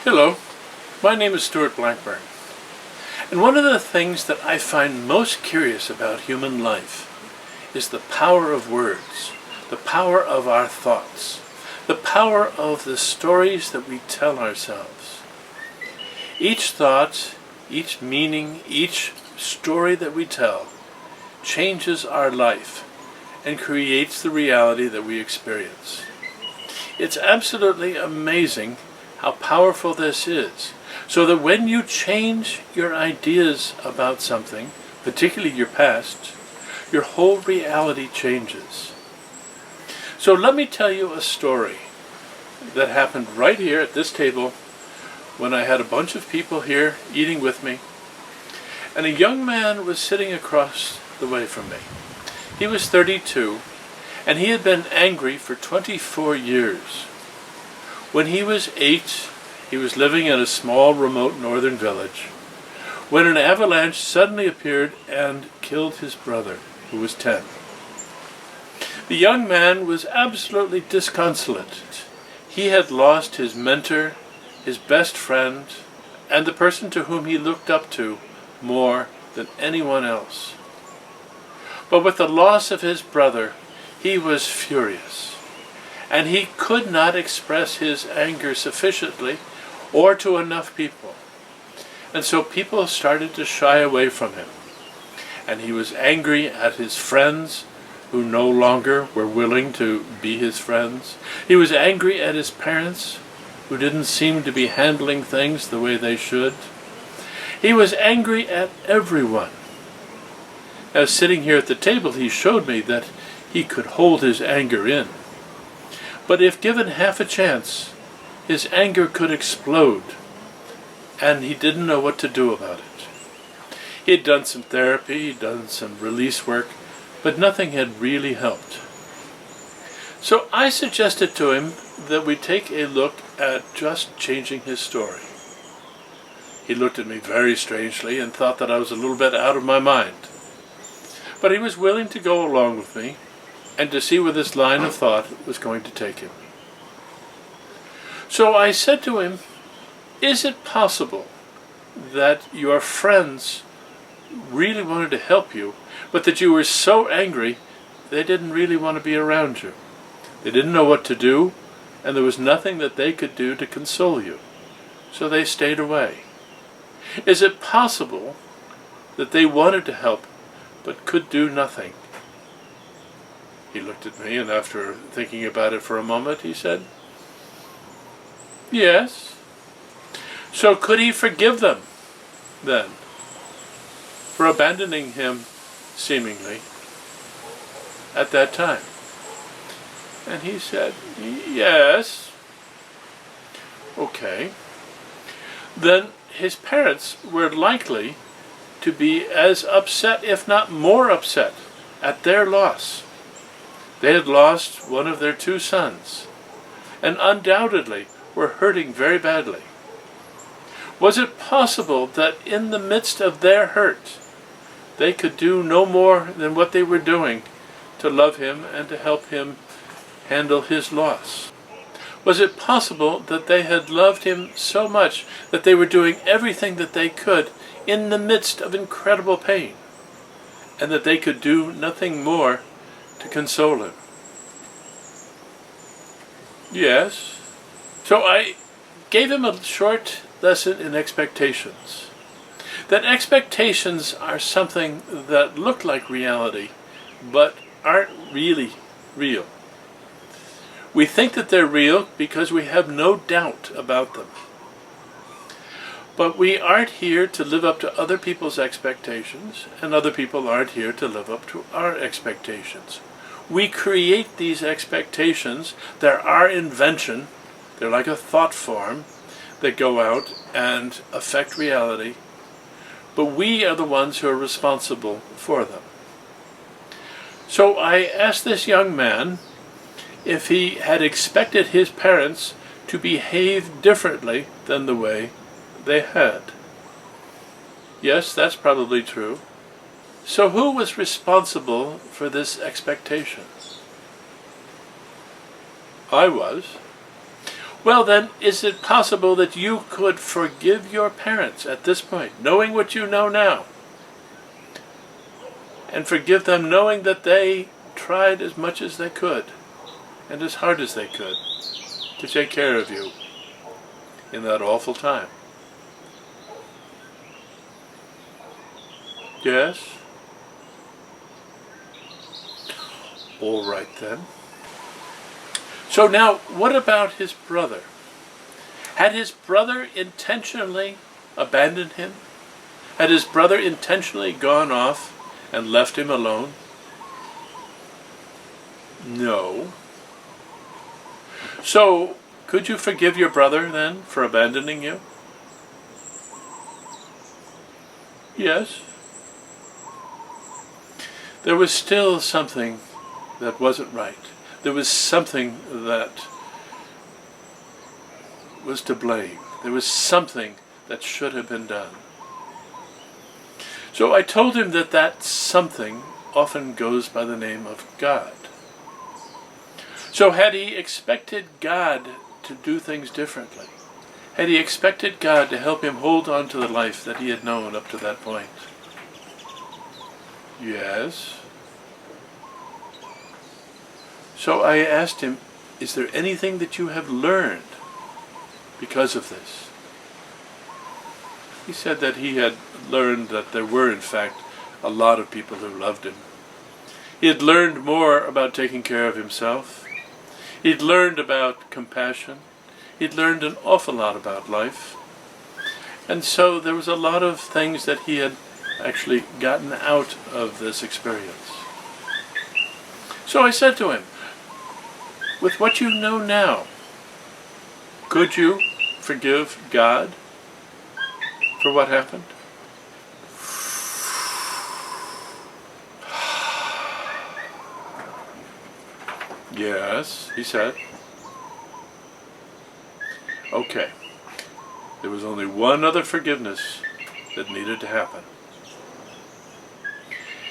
Hello, my name is Stuart Blackburn, and one of the things that I find most curious about human life is the power of words, the power of our thoughts, the power of the stories that we tell ourselves. Each thought, each meaning, each story that we tell changes our life and creates the reality that we experience. It's absolutely amazing how powerful this is, so that when you change your ideas about something, particularly your past, your whole reality changes. So let me tell you a story that happened right here at this table when I had a bunch of people here eating with me, and a young man was sitting across the way from me. He was 32, and he had been angry for 24 years. When he was 8, he was living in a small, remote northern village when an avalanche suddenly appeared and killed his brother, who was 10. The young man was absolutely disconsolate. He had lost his mentor, his best friend, and the person to whom he looked up to more than anyone else. But with the loss of his brother, he was furious, and he could not express his anger sufficiently or to enough people. And so people started to shy away from him. And he was angry at his friends who no longer were willing to be his friends. He was angry at his parents who didn't seem to be handling things the way they should. He was angry at everyone. Now, sitting here at the table, he showed me that he could hold his anger in. But if given half a chance, his anger could explode, and he didn't know what to do about it. He had done some therapy, he'd done some release work, but nothing had really helped. So I suggested to him that we take a look at just changing his story. He looked at me very strangely and thought that I was a little bit out of my mind. But he was willing to go along with me and to see where this line of thought was going to take him. So I said to him, is it possible that your friends really wanted to help you, but that you were so angry they didn't really want to be around you? They didn't know what to do, and there was nothing that they could do to console you, so they stayed away. Is it possible that they wanted to help, but could do nothing? He looked at me, and after thinking about it for a moment, he said, yes. So could he forgive them, then, for abandoning him, seemingly, at that time? And he said, yes. Okay. Then his parents were likely to be as upset, if not more upset, at their loss. They had lost one of their 2 sons, and undoubtedly were hurting very badly. Was it possible that in the midst of their hurt, they could do no more than what they were doing to love him and to help him handle his loss? Was it possible that they had loved him so much that they were doing everything that they could in the midst of incredible pain, and that they could do nothing more to console him? Yes. So I gave him a short lesson in expectations. That expectations are something that look like reality, but aren't really real. We think that they're real because we have no doubt about them. But we aren't here to live up to other people's expectations, and other people aren't here to live up to our expectations. We create these expectations. They're our invention. They're like a thought form that go out and affect reality. But we are the ones who are responsible for them. So I asked this young man if he had expected his parents to behave differently than the way they had. Yes, that's probably true. So who was responsible for this expectation? I was. Well then, is it possible that you could forgive your parents at this point, knowing what you know now? And forgive them knowing that they tried as much as they could, and as hard as they could, to take care of you in that awful time? Yes? All right then. So now, what about his brother? Had his brother intentionally abandoned him? Had his brother intentionally gone off and left him alone? No. So, could you forgive your brother then for abandoning you? Yes. There was still something that wasn't right. There was something that was to blame. There was something that should have been done. So I told him that that something often goes by the name of God. So had he expected God to do things differently? Had he expected God to help him hold on to the life that he had known up to that point? Yes. So I asked him, is there anything that you have learned because of this? He said that he had learned that there were, in fact, a lot of people who loved him. He had learned more about taking care of himself. He'd learned about compassion. He'd learned an awful lot about life. And so there was a lot of things that he had actually gotten out of this experience. So I said to him, with what you know now, could you forgive God for what happened? Yes, he said. Okay. There was only one other forgiveness that needed to happen.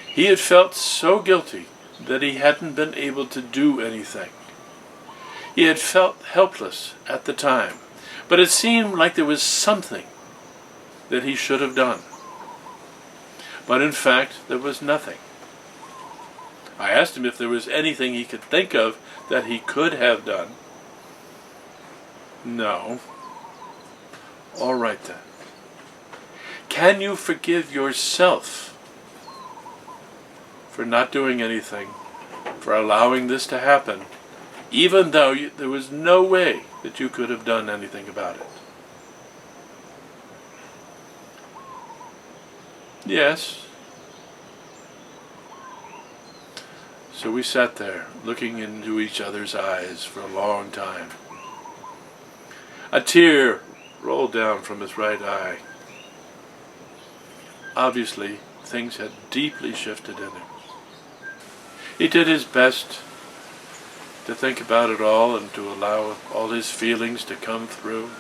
He had felt so guilty that he hadn't been able to do anything. He had felt helpless at the time, but it seemed like there was something that he should have done. But in fact, there was nothing. I asked him if there was anything he could think of that he could have done. No. All right then. Can you forgive yourself for not doing anything, for allowing this to happen, even though there was no way that you could have done anything about it? Yes. So we sat there, looking into each other's eyes for a long time. A tear rolled down from his right eye. Obviously, things had deeply shifted in him. He did his best to think about it all and to allow all his feelings to come through.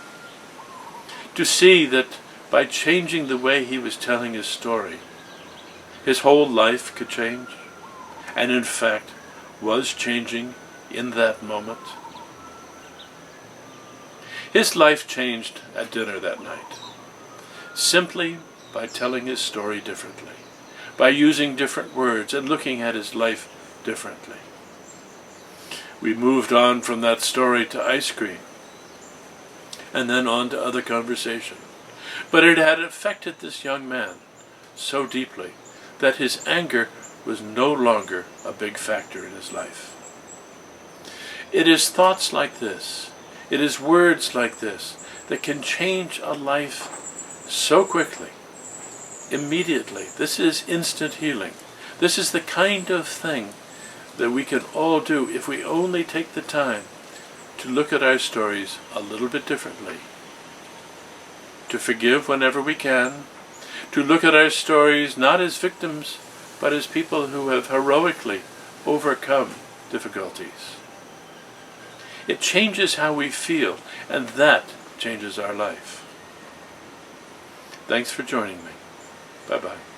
To see that by changing the way he was telling his story, his whole life could change, and in fact was changing in that moment. His life changed at dinner that night, simply by telling his story differently, by using different words and looking at his life differently. We moved on from that story to ice cream, and then on to other conversation. But it had affected this young man so deeply that his anger was no longer a big factor in his life. It is thoughts like this, it is words like this that can change a life so quickly, immediately. This is instant healing. This is the kind of thing that we can all do if we only take the time to look at our stories a little bit differently, to forgive whenever we can, to look at our stories not as victims, but as people who have heroically overcome difficulties. It changes how we feel, and that changes our life. Thanks for joining me. Bye-bye.